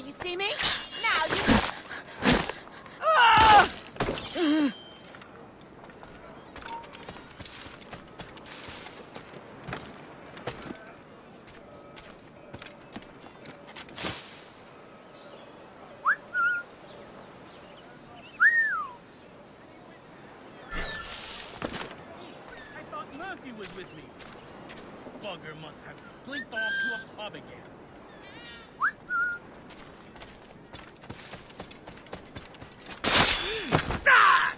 you see me? Now you... Ah! Was with me. Bugger must have slinked off to a pub again. Ah!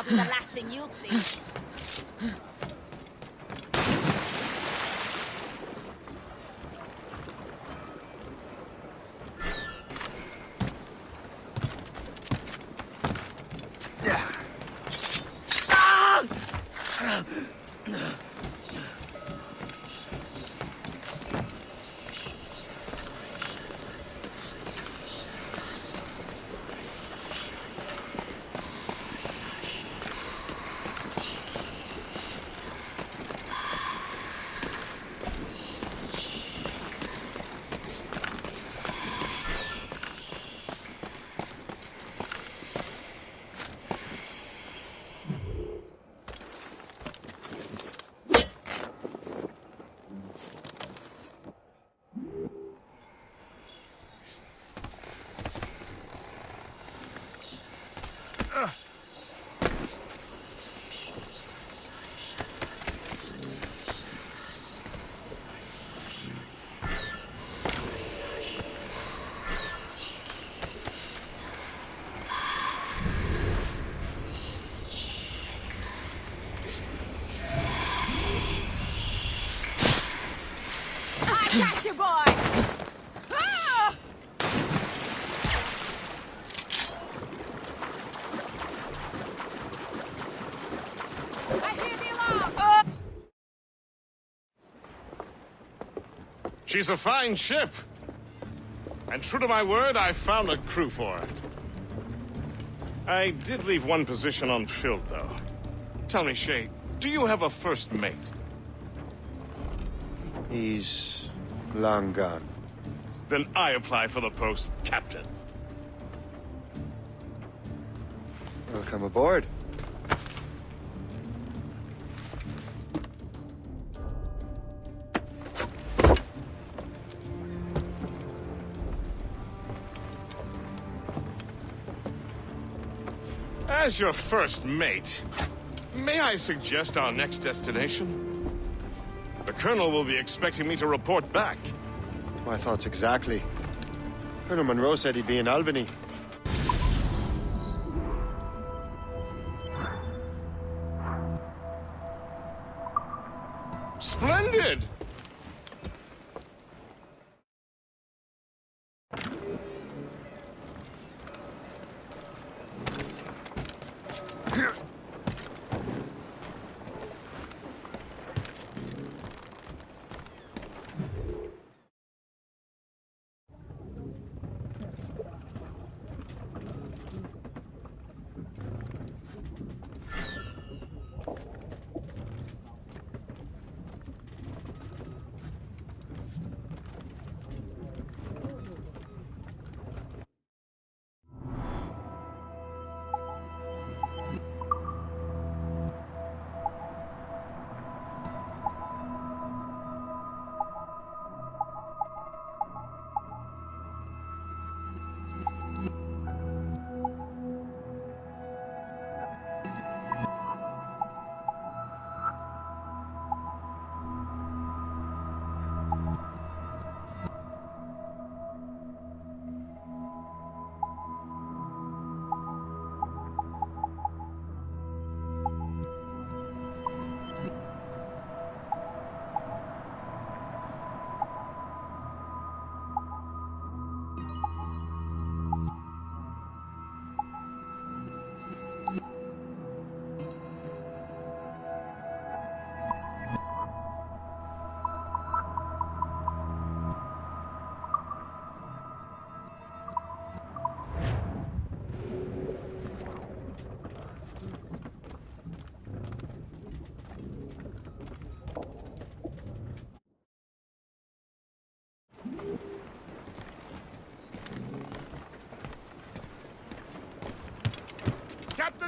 That'll be the last thing you'll see. Got you, boy! Ah! I hear the alarm! She's a fine ship. And true to my word, I found a crew for her. I did leave one position unfilled, though. Tell me, Shay, do you have a first mate? He's long gone. Then I apply for the post, Captain. Welcome aboard. As your first mate, may I suggest our next destination? The Colonel will be expecting me to report back. My thoughts exactly. Colonel Monroe said he'd be in Albany. Splendid!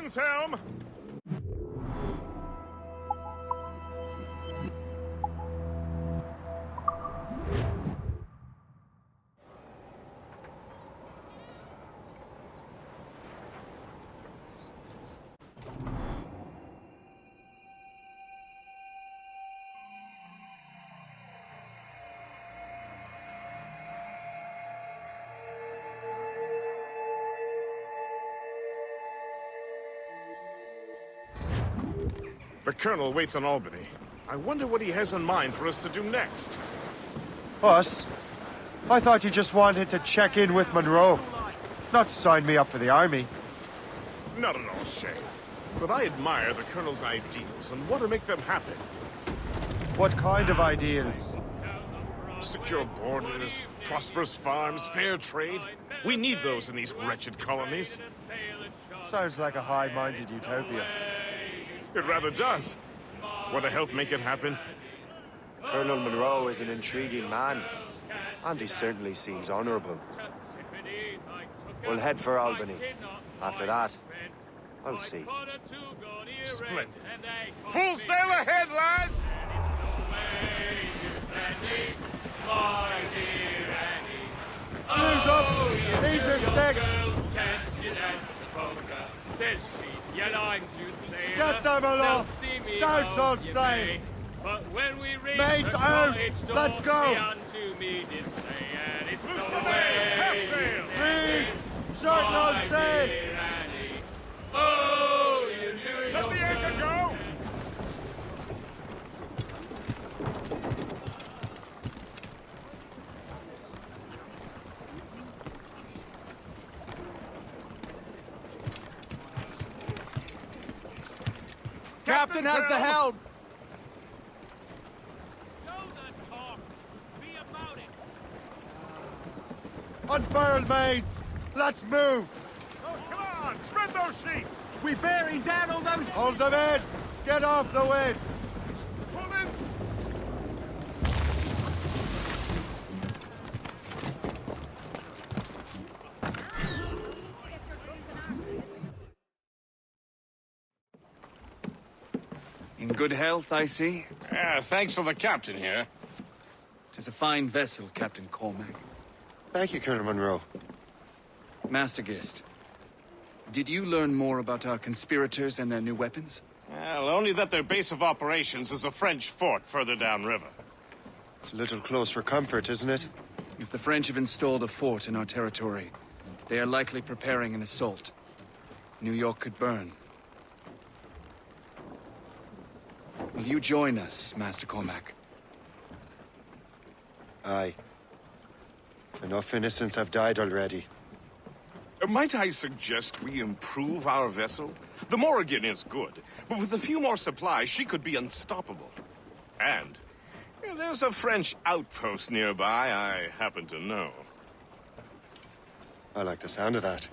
captain's helm! The Colonel waits on Albany. I wonder what he has in mind for us to do next. Us? I thought you just wanted to check in with Monroe. Not sign me up for the army. Not at all, Shay. But I admire the Colonel's ideals and want to make them happen. What kind of ideals? Secure borders, prosperous farms, fair trade. We need those in these wretched colonies. Sounds like a high-minded utopia. It rather does. Want to help make it happen? Colonel Monroe is an intriguing man, and he certainly seems honorable. We'll head for Albany. After that, I'll see. Splendid. Full sail ahead, lads! Blues up! These are sticks! Get them aloft! Douse on sail! Mates out! Let's go! Loose the mains, half sail! Reef! Short no sail! Let the anchor go! Captain has the helm! Unfurl, mates! Let's move! Come on, spread those sheets! We bearing down on those... Hold them in! Get off the wind! Pull in! In good health, I see. Thanks to the captain here. 'Tis a fine vessel, Captain Cormac. Thank you, Colonel Monroe. Master Gist, did you learn more about our conspirators and their new weapons? Well, only that their base of operations is a French fort further downriver. It's a little close for comfort, isn't it? If the French have installed a fort in our territory, they are likely preparing an assault. New York could burn. Will you join us, Master Cormac? Aye. Enough innocents have died already. Might I suggest we improve our vessel? The Morrigan is good, but with a few more supplies, she could be unstoppable. And there's a French outpost nearby I happen to know. I like the sound of that.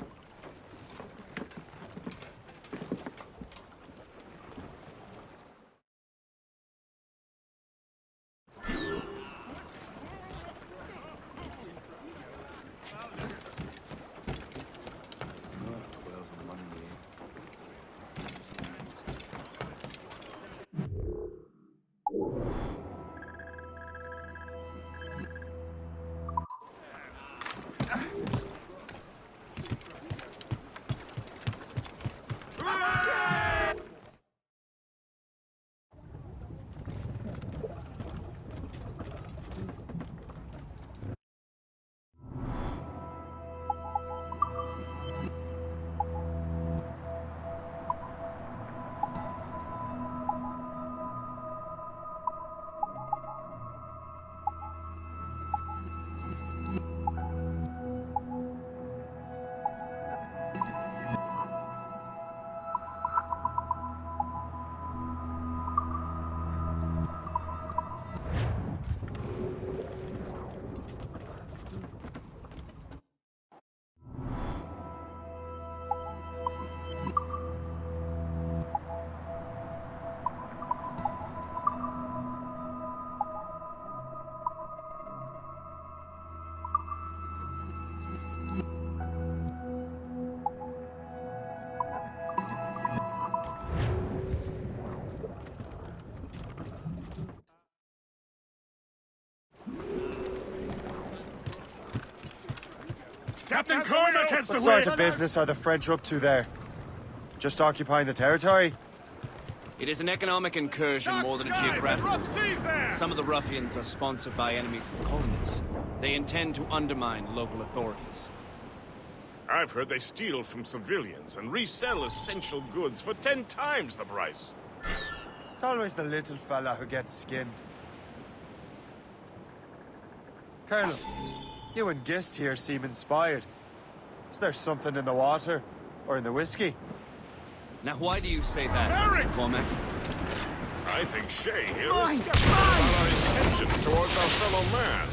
Captain Cormac has the What word! sort of business are the French up to there? Just occupying the territory? It is an economic incursion more than a geographical. Rough seas there! Some of the ruffians are sponsored by enemies of colonies. They intend to undermine local authorities. I've heard they steal from civilians and resell essential goods for 10 times the price. It's always the little fella who gets skinned. Colonel, you and Gist here seem inspired. Is there something in the water? Or in the whiskey? Now, why do you say that, Eric! Mr. Cormac? I think Shay here is skeptical about our intentions towards our fellow man.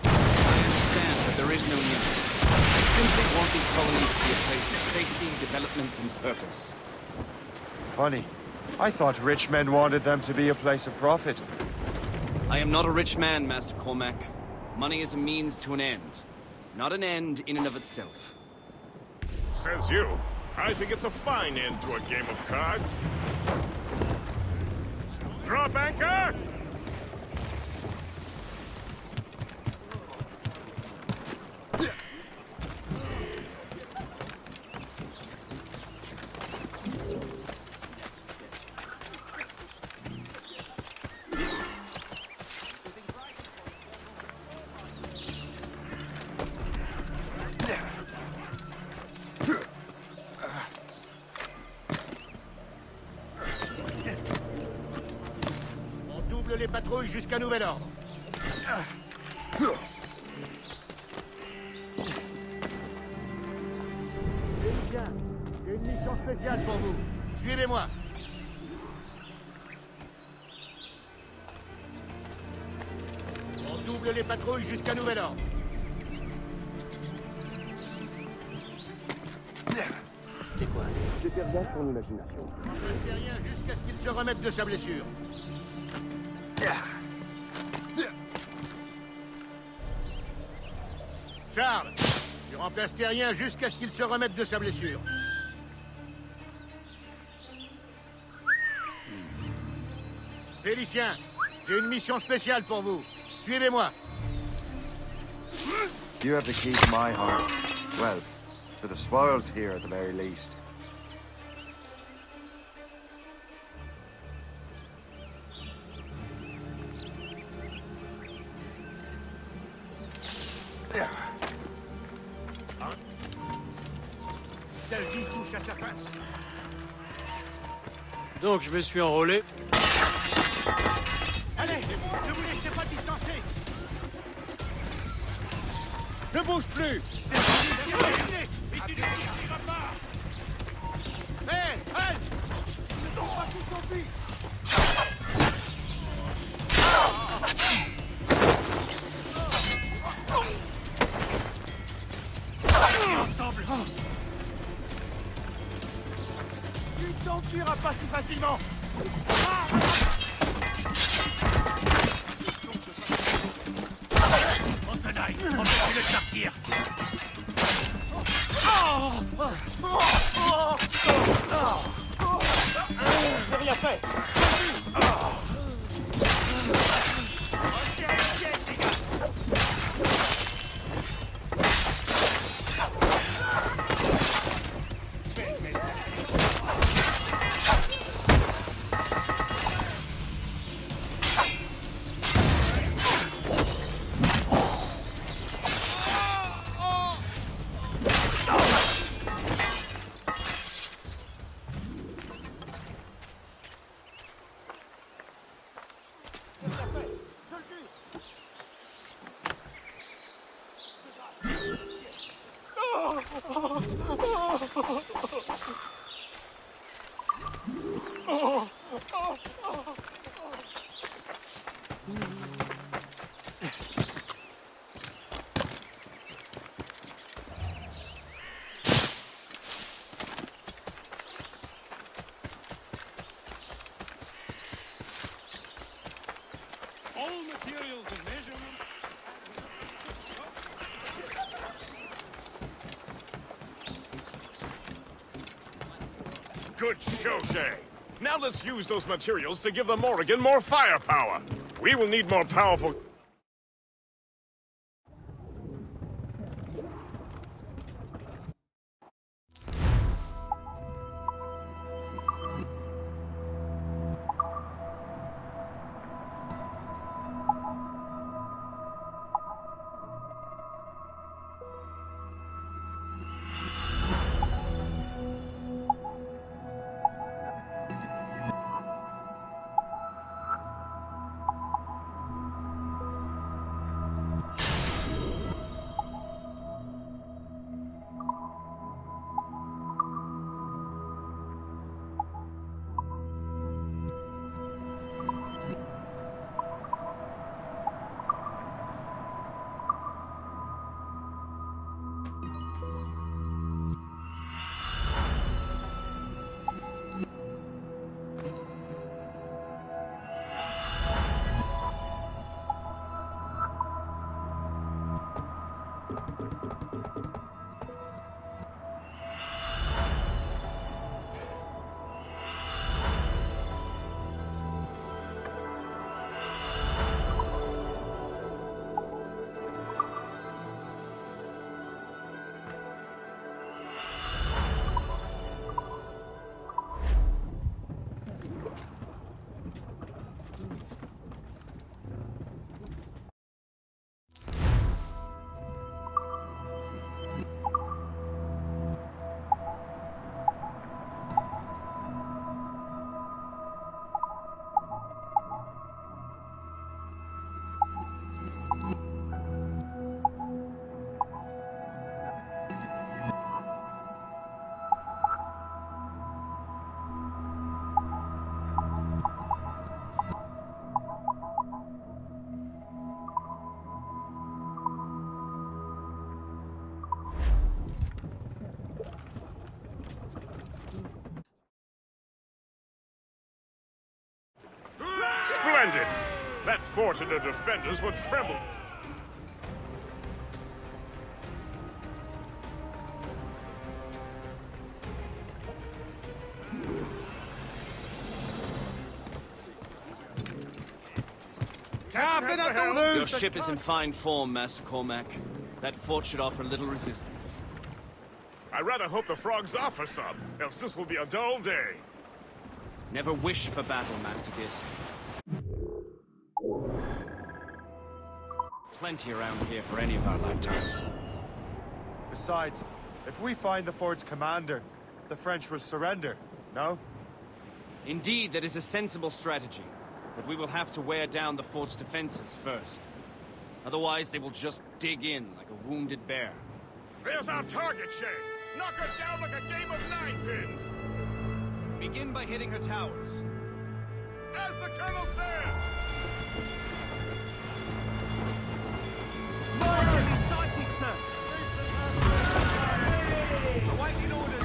I understand that there is no need. I simply want these colonies to be a place of safety, development, and purpose. Funny. I thought rich men wanted them to be a place of profit. I am not a rich man, Master Cormac. Money is a means to an end, not an end in and of itself. Says you. I think it's a fine end to a game of cards. Drop anchor! On double les patrouilles jusqu'à nouvel ordre. Bien, j'ai une mission spéciale pour vous. Suivez-moi. On double les patrouilles jusqu'à nouvel ordre. C'était quoi? C'était rien pour l'imagination. Ne rien jusqu'à ce qu'il se remette de sa blessure. Charles, tu remplaces Terrien jusqu'à ce qu'il se remette de sa blessure. Félicien, j'ai une mission spéciale pour vous. Suivez-moi. You have the key to my heart. Well, to the spoils here at the very least. Ta vie touche à sa fin. Donc je me suis enrôlé. Allez, ne vous laissez pas distancer. Ne bouge plus. C'est terminé. Et tu ne sortiras pas. Hé, halte. Ils ne sont pas tous en vie. Ensemble! Tu t'enfuiras pas si facilement. En tenaille! Empêchez-le de partir! J'ai rien fait. All materials and measurements. Good show, Shay. Now let's use those materials to give the Morrigan more firepower. We will need more powerful... Splendid! That fort and the defenders will tremble. Your ship is in fine form, Master Cormac. That fort should offer little resistance. I rather hope the frogs offer some, else this will be a dull day. Never wish for battle, Master Gist. Plenty around here for any of our lifetimes. Besides, if we find the fort's commander, the French will surrender, no? Indeed, that is a sensible strategy. But we will have to wear down the fort's defenses first. Otherwise, they will just dig in like a wounded bear. There's our target, Shay! Knock her down like a game of ninepins! Begin by hitting her towers. As the Colonel says! Enemy sighted, sir! Awaiting orders!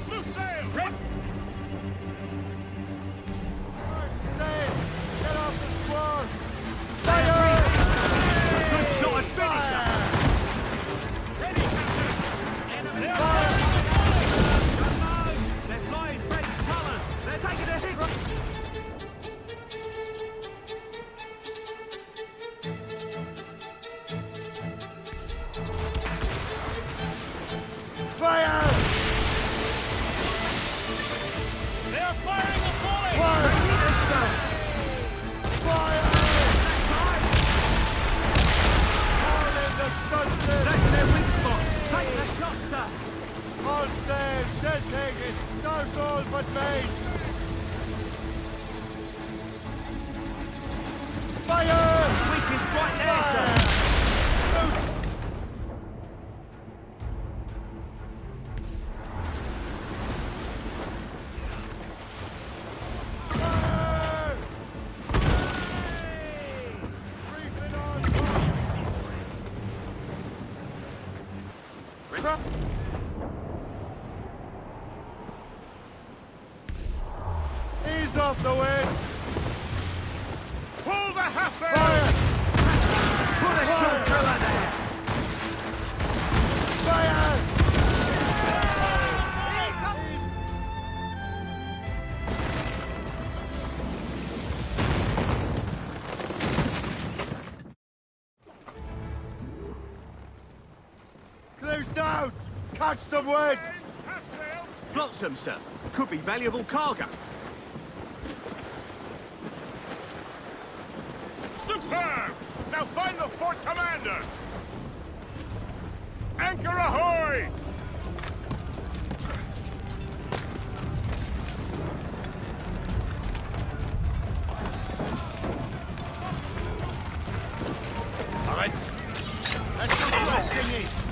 Loose sail! Get off the squad! Good shot, finisher! Ready, Captain! Enemy They're flying French colours! They're taking a hit! Fire! They are firing a volley! Fire! Fire! All in the stunted! That's their weak spot! Take the shot, sir! All sail, shell taken, stars all but main! Fire! Weakest right there, sir! Ease off the wind! Pull the hawser! Fire! Put a shot through her there! Fire! Close down! Catch some wind! Half sails! Flotsam, sir. Could be valuable cargo. Superb! Now find the fort commander! Anchor ahoy! Alright. Let's go first, thingy.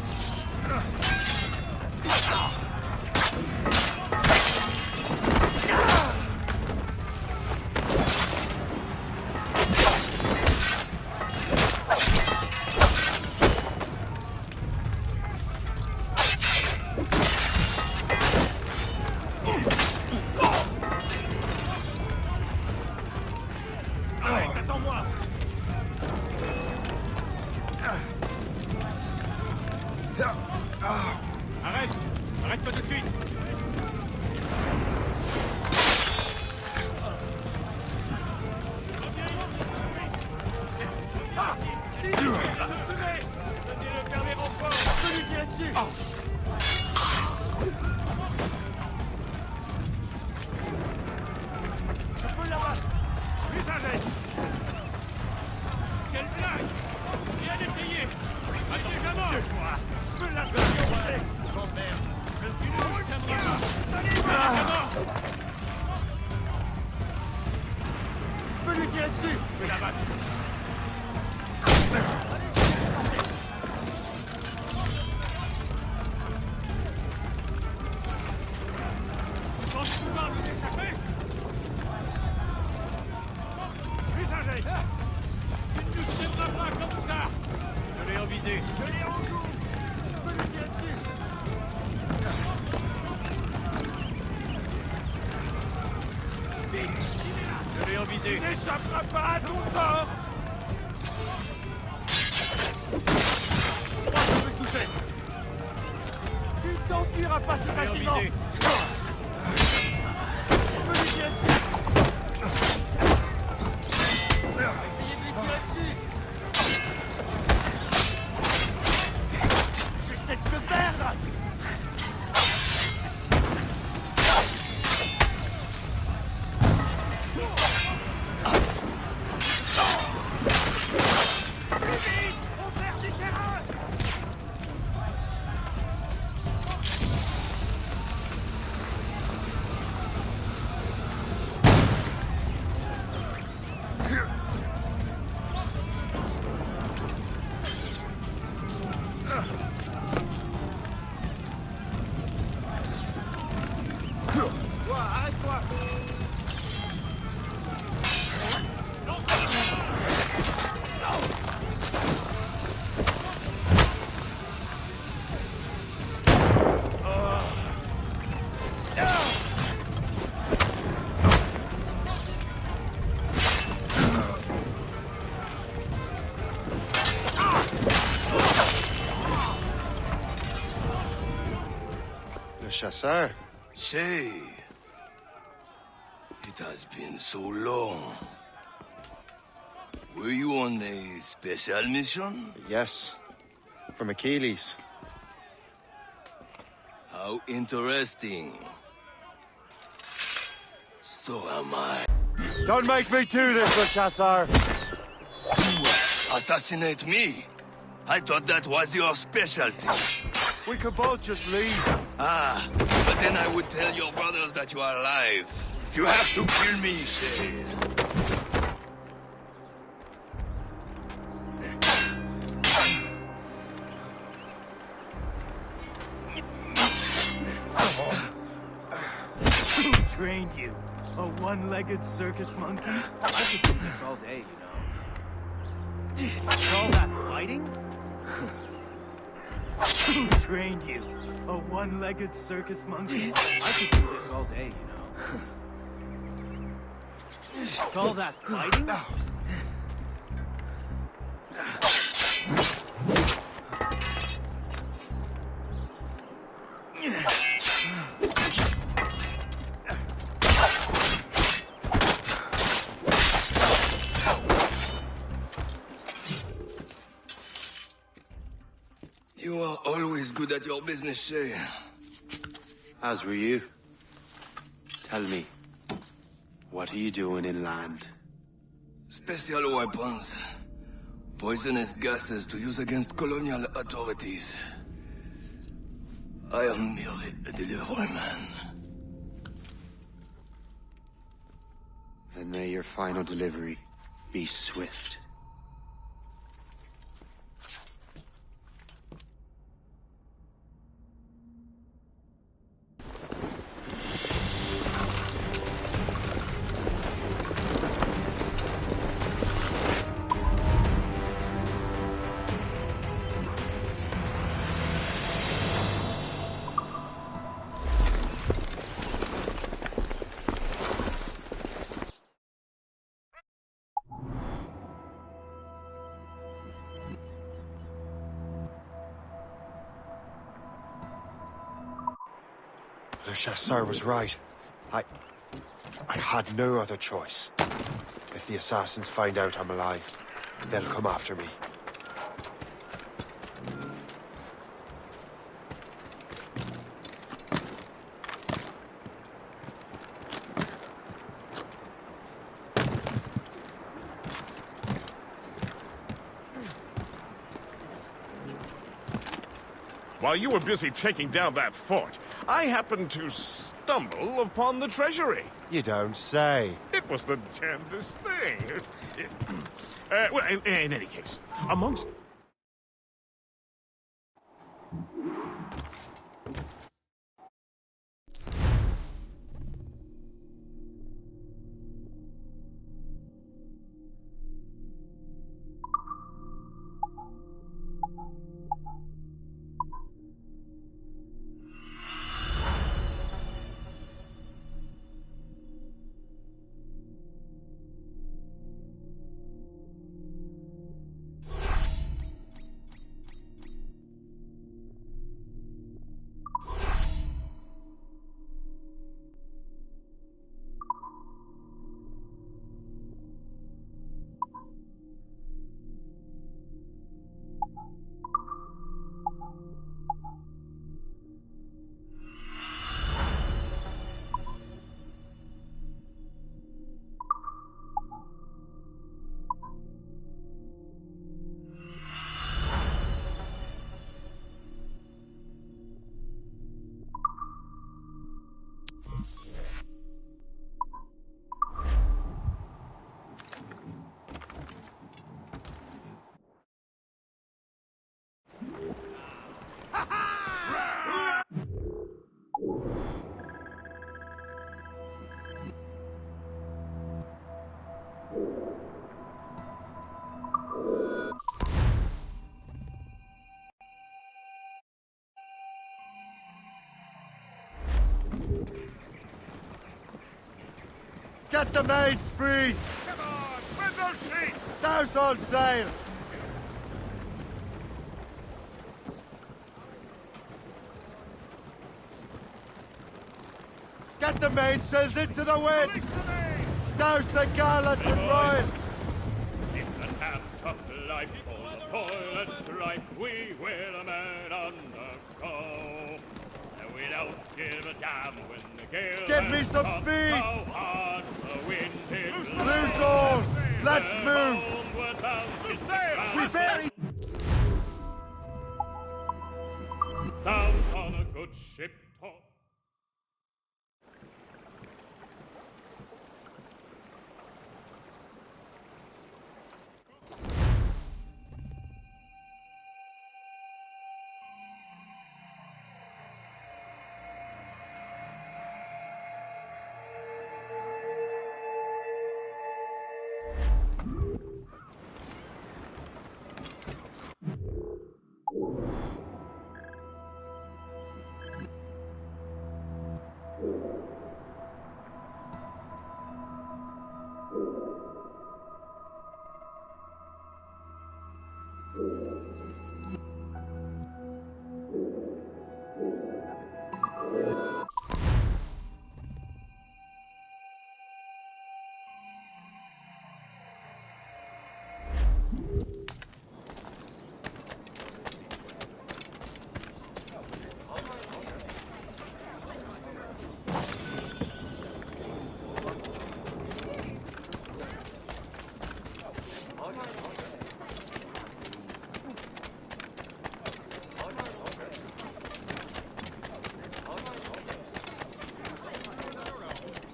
Arrête, attends-moi! Arrête! Arrête-toi tout de suite! Ah! Il va me fumer! Venez le fermer en fort! Je peux lui tirer dessus! Je peux l'abattre! Usagez! Quelle blague! Bien essayé! Il est déjà mort! Je peux l'abattre! J'emmerde! Je suis le camarade! Allez, Je peux lui tirer dessus. Je peux l'abattre! Tu penses pouvoir nous échapper? Usagez! Tu ne nous tiendras pas comme ça! Je l'ai en visée! Je l'ai en joue! Tu n'échapperas pas à ton sort. Je crois qu'on peut te toucher. Tu t'enfuiras pas si facilement. Je peux lui tirer dessus. Essayez de lui tirer dessus. J'essaie de te perdre. On perd du terrain. Toi, arrête-toi. Le chasseur. Say, it has been so long. Were you on a special mission? Yes. From Achilles. How interesting. So am I. Don't make me do this, Le Chasseur! Assassinate me? I thought that was your specialty. We could both just leave. Ah, but then I would tell your brothers that you are alive. You have to kill me, Shay. Who trained you? A one-legged circus monkey? I could do this all day, you know. Call that fighting? Who trained you? A one-legged circus monkey? I could do this all day, you know. Call that fighting? You are always good at your business, Shay. As were you. Tell me, what are you doing inland? Special weapons. Poisonous gases to use against colonial authorities. I am merely a delivery man. Then may your final delivery be swift. Le Chasseur was right. I had no other choice. If the assassins find out I'm alive, they'll come after me. While you were busy taking down that fort, I happened to stumble upon the treasury. You don't say. It was the damnedest thing. Well, in any case, amongst... Get the maids free! Come on, swim those sheets! Douse all sail! Get the mainsails into the wind! Release the maids! Douse the gallants and royals! It's a damn tough life, full of toil and strife. We will a man undergo. And we don't give a damn when the gale Give me has some come. speed! How hard the wind is Loose all! Let's move! Homeward bound to sail! We very... Sound on a good ship talk.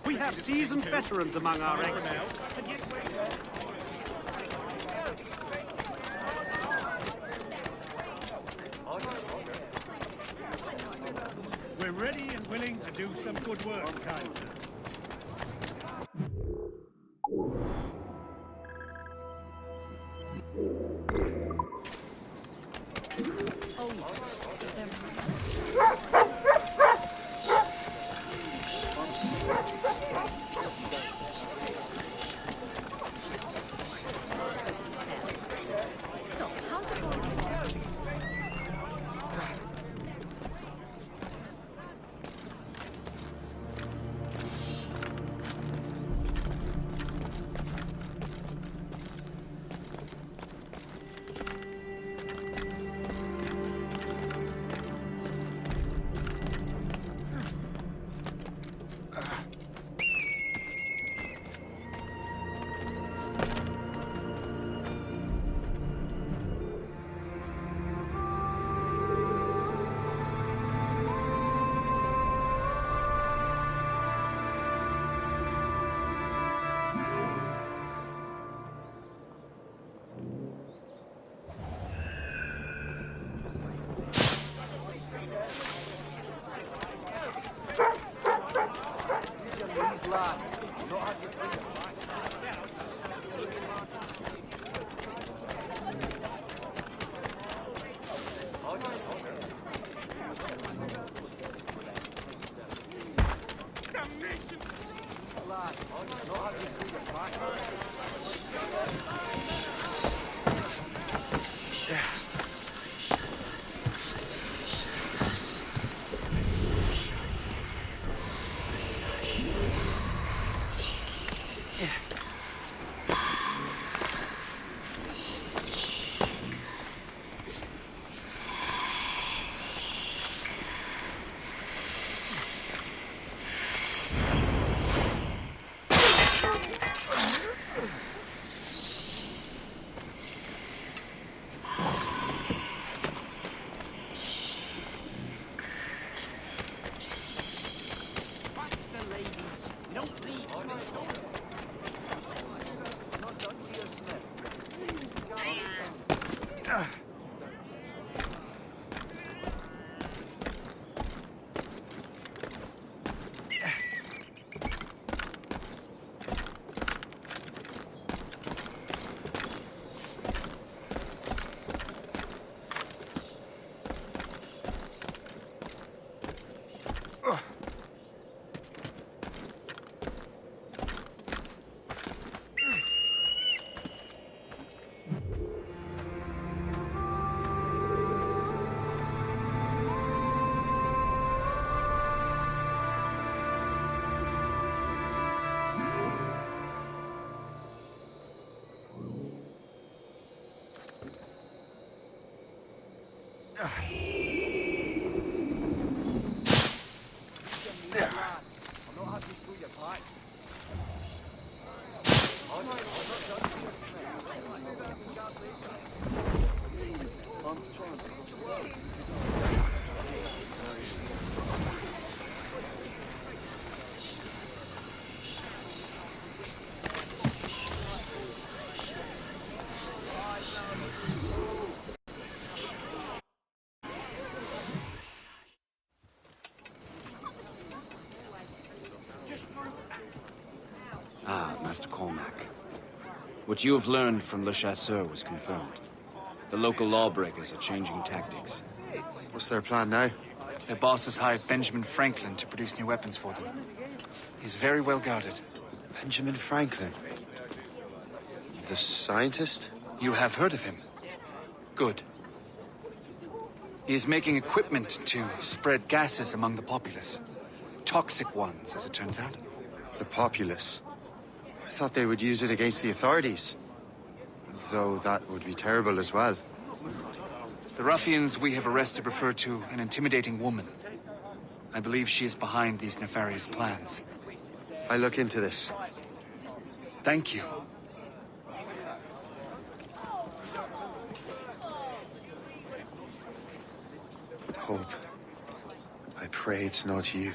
We have seasoned veterans among our ranks. We're ready and willing to do some good work, Kaiser. Ah, Master Cormac. What you have learned from Le Chasseur was confirmed. The local lawbreakers are changing tactics. What's their plan now? Their boss has hired Benjamin Franklin to produce new weapons for them. He's very well guarded. Benjamin Franklin? The scientist? You have heard of him? Good. He is making equipment to spread gases among the populace. Toxic ones, as it turns out. The populace? I thought they would use it against the authorities. Though that would be terrible as well. The ruffians we have arrested refer to an intimidating woman. I believe she is behind these nefarious plans. I'll look into this. Thank you. Hope. I pray it's not you.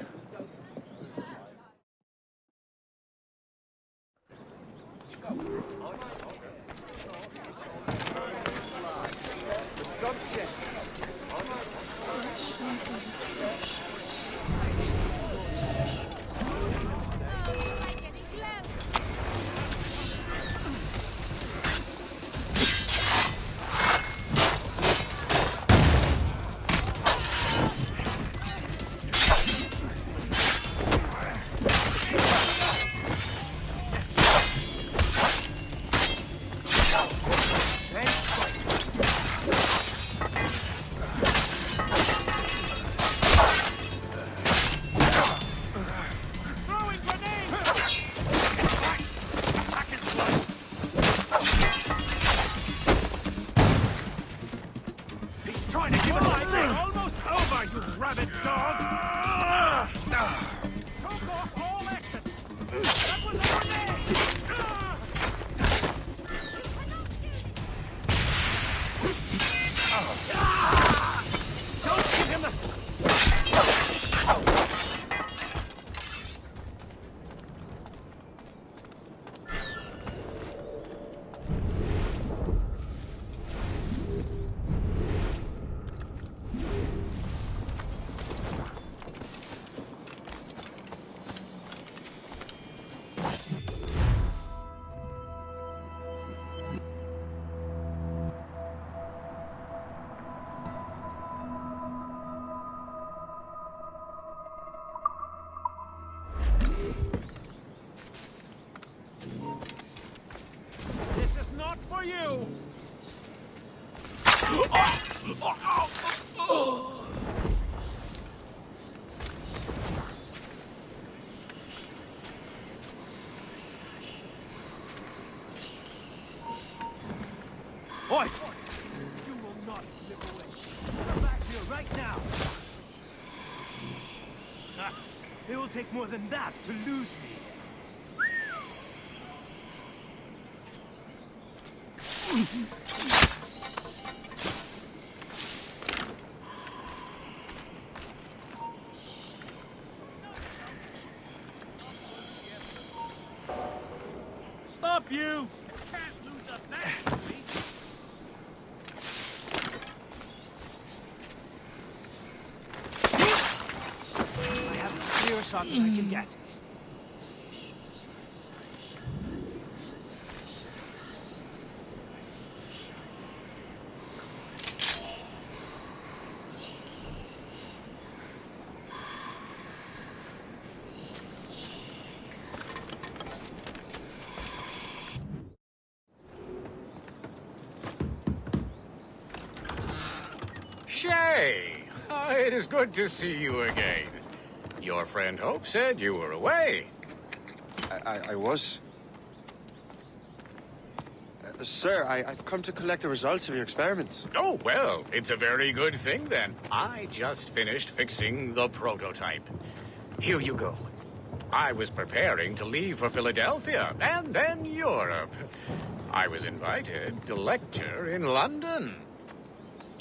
Oi! You will not live away. Come back here right now. Ha! It will take more than that to lose me. Stop you! You can't lose us that easily. I have as clear a shot as I can get. Shay! It is good to see you again. Your friend Hope said you were away. I was. Sir, I've come to collect the results of your experiments. Oh, well, it's a very good thing then. I just finished fixing the prototype. Here you go. I was preparing to leave for Philadelphia and then Europe. I was invited to lecture in London.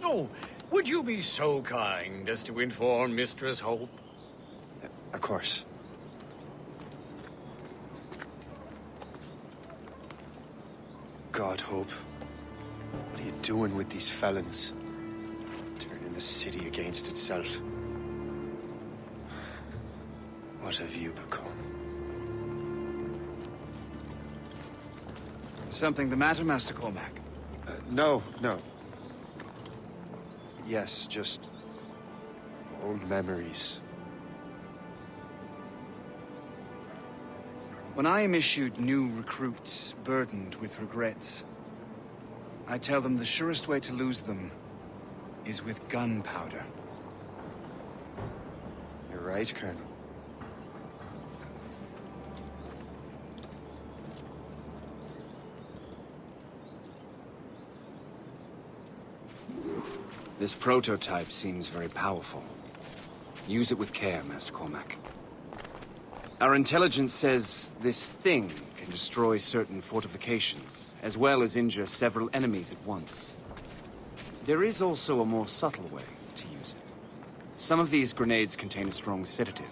Oh, would you be so kind as to inform Mistress Hope? Of course. God, Hope. What are you doing with these felons? Turning the city against itself. What have you become? Something the matter, Master Cormac? No. Yes, just old memories. When I am issued new recruits burdened with regrets, I tell them the surest way to lose them is with gunpowder. You're right, Colonel. This prototype seems very powerful. Use it with care, Master Cormac. Our intelligence says this thing can destroy certain fortifications, as well as injure several enemies at once. There is also a more subtle way to use it. Some of these grenades contain a strong sedative.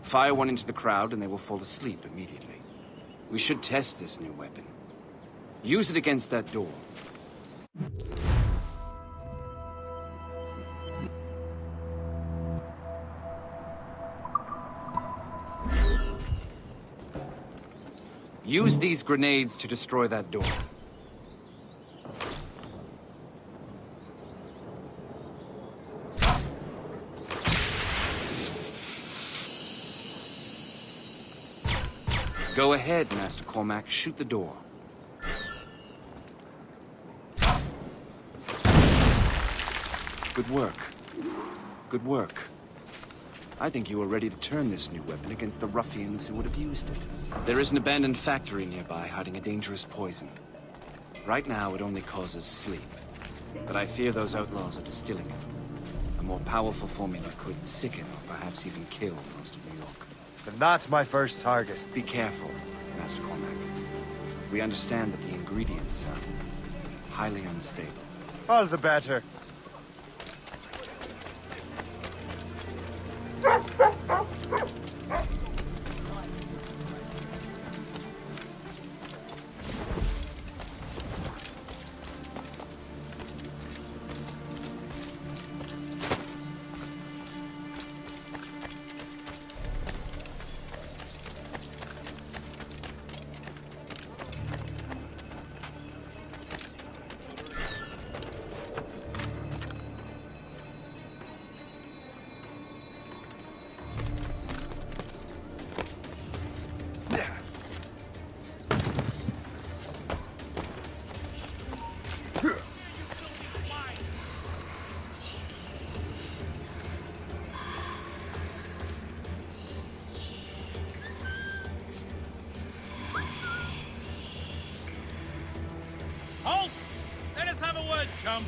Fire one into the crowd and they will fall asleep immediately. We should test this new weapon. Use it against that door. Use these grenades to destroy that door. Go ahead, Master Cormac. Shoot the door. Good work. Good work. I think you are ready to turn this new weapon against the ruffians who would have used it. There is an abandoned factory nearby hiding a dangerous poison. Right now, it only causes sleep. But I fear those outlaws are distilling it. A more powerful formula could sicken or perhaps even kill most of New York. Then that's my first target. Be careful, Master Cormac. We understand that the ingredients are highly unstable. All the better. Halt! Let us have a word, chum.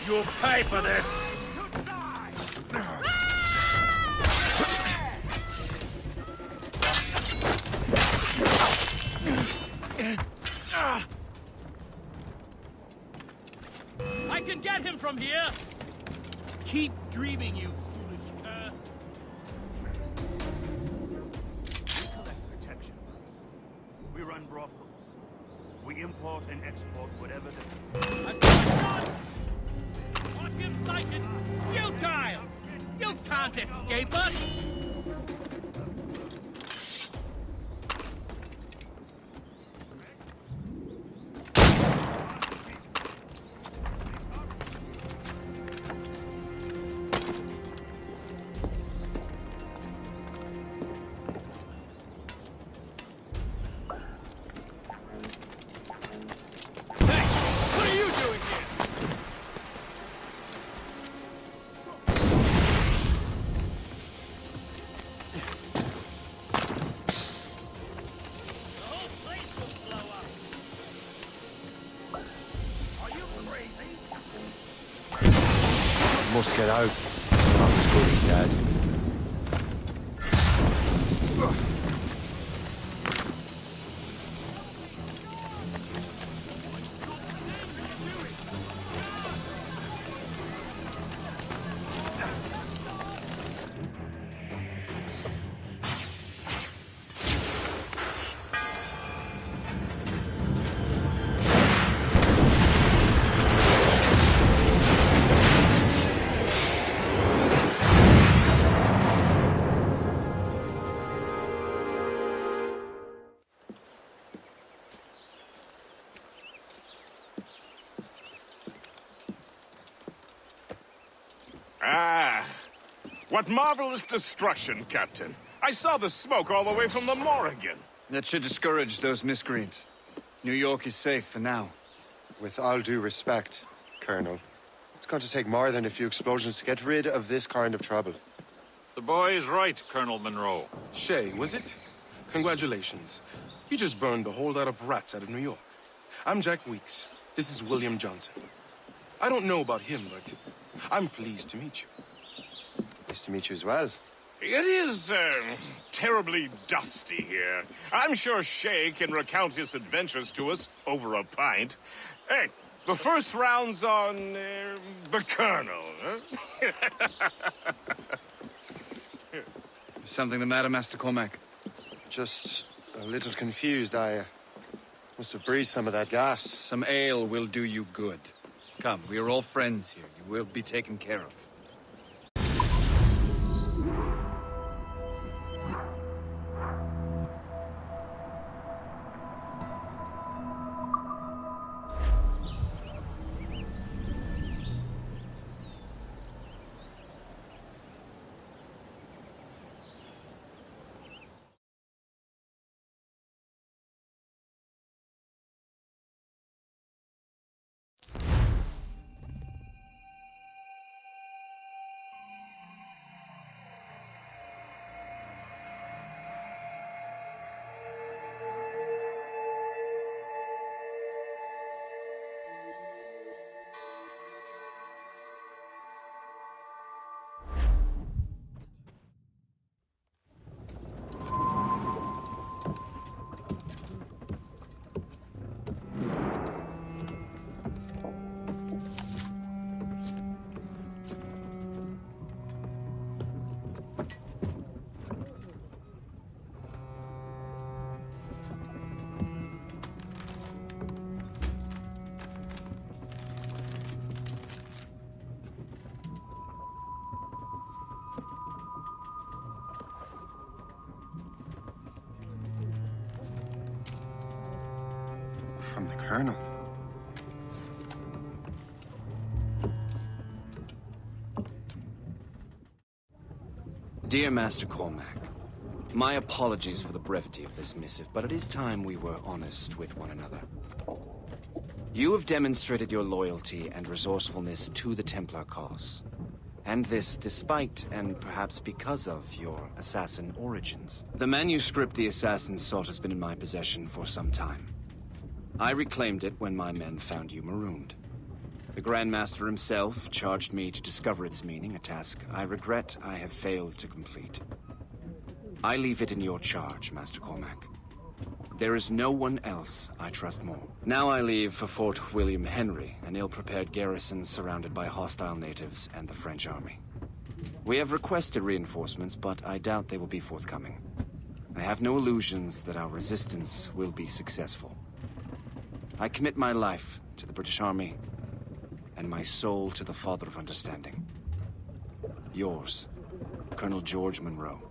You'll pay for this! I can get him from here! Keep dreaming, you foolish cur! We collect protection. We run brothels. We import and export whatever they... I've got a gun! Want him sighted? Futile! You can't escape us! Must get out. Not as good as dead. Ah, what marvelous destruction, Captain. I saw the smoke all the way from the Morrigan. That should discourage those miscreants. New York is safe for now. With all due respect, Colonel, it's going to take more than a few explosions to get rid of this kind of trouble. The boy is right, Colonel Monroe. Shay, was it? Congratulations. You just burned a whole lot of rats out of New York. I'm Jack Weeks. This is William Johnson. I don't know about him, but I'm pleased to meet you. Nice to meet you as well. It is, terribly dusty here. I'm sure Shay can recount his adventures to us over a pint. Hey, the first round's on, the Colonel, huh? Is something the matter, Master Cormac? Just a little confused. I must have breathed some of that gas. Some ale will do you good. Come, we are all friends here. You will be taken care of. From the Colonel. Dear Master Cormac, my apologies for the brevity of this missive, but it is time we were honest with one another. You have demonstrated your loyalty and resourcefulness to the Templar cause. And this despite, and perhaps because of, your assassin origins. The manuscript the assassin sought has been in my possession for some time. I reclaimed it when my men found you marooned. The Grand Master himself charged me to discover its meaning, a task I regret I have failed to complete. I leave it in your charge, Master Cormac. There is no one else I trust more. Now I leave for Fort William Henry, an ill-prepared garrison surrounded by hostile natives and the French army. We have requested reinforcements, but I doubt they will be forthcoming. I have no illusions that our resistance will be successful. I commit my life to the British Army, and my soul to the Father of Understanding. Yours, Colonel George Monroe.